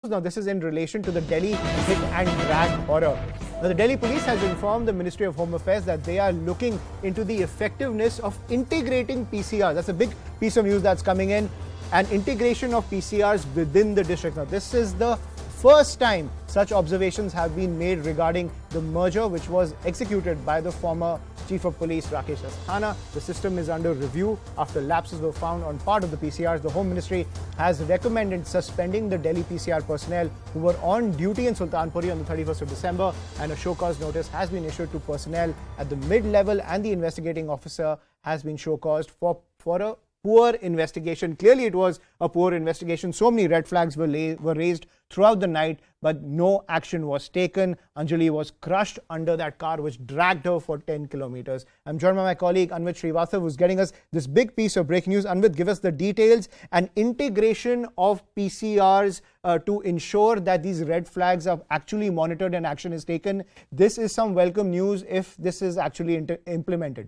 Now, this is in relation to the Delhi hit and drag horror. Now, the Delhi police has informed the Ministry of Home Affairs that they are looking into the effectiveness of integrating PCRs. That's a big piece of news that's coming in. And integration of PCRs within the district. Now, this is the first time such observations have been made regarding the merger which was executed by the former Chief of Police Rakesh Asthana. The system is under review after lapses were found on part of the PCRs. The Home Ministry has recommended suspending the Delhi PCR personnel who were on duty in Sultanpuri on the 31st of December, and a show cause notice has been issued to personnel at the mid-level, and the investigating officer has been show caused for a poor investigation. Clearly, it was a poor investigation. So many red flags were raised throughout the night, but no action was taken. Anjali was crushed under that car, which dragged her for 10 kilometers. I'm joined by my colleague Anvit Srivastav, who's getting us this big piece of breaking news. Anvit, give us the details and integration of PCRs to ensure that these red flags are actually monitored and action is taken. This is some welcome news if this is actually implemented.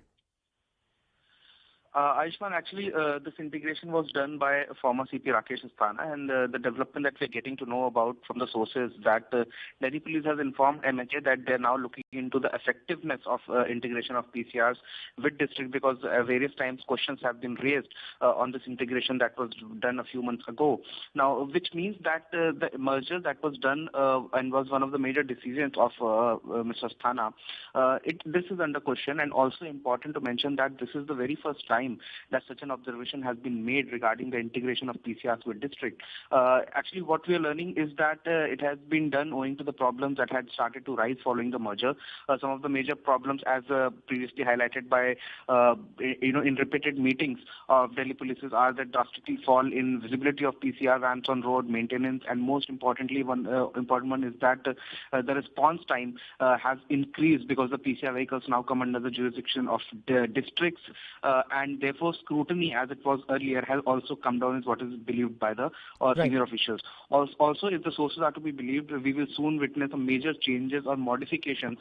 Ayushman, actually, this integration was done by former CP Rakesh Asthana, and the development that we're getting to know about from the sources that Delhi Police has informed MHA that they're now looking into the effectiveness of integration of PCRs with district, because various times questions have been raised on this integration that was done a few months ago. Now, which means that the merger that was done and was one of the major decisions of Mr. Asthana, this is under question, and also important to mention that this is the very first time that such an observation has been made regarding the integration of PCRs with district. Actually, what we are learning is that it has been done owing to the problems that had started to rise following the merger. Some of the major problems, as previously highlighted by in repeated meetings of Delhi police, are the drastically fall in visibility of PCR vans on road, maintenance, and most importantly, one important one is that the response time has increased because the PCR vehicles now come under the jurisdiction of the districts, and therefore scrutiny, as it was earlier, has also come down, is what is believed by the senior officials. Also, if the sources are to be believed, we will soon witness some major changes or modifications,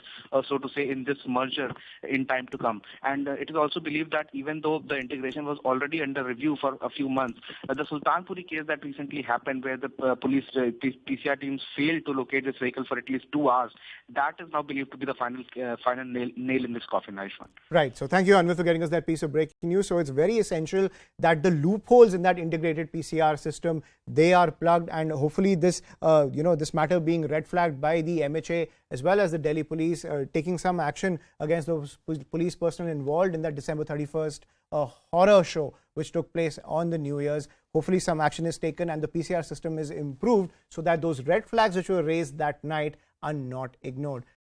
so to say, in this merger in time to come. And it is also believed that even though the integration was already under review for a few months, the Sultanpuri case that recently happened, where the police PCR teams failed to locate this vehicle for at least 2 hours, that is now believed to be the final nail in this coffin, Aishwan. Right. So thank you, Anvit, for getting us that piece of breaking news. So it's very essential that the loopholes in that integrated PCR system, they are plugged, and hopefully this this matter being red flagged by the MHA as well as the Delhi police, taking some action against those police personnel involved in that December 31st horror show which took place on the New Year's. Hopefully some action is taken and the PCR system is improved so that those red flags which were raised that night are not ignored.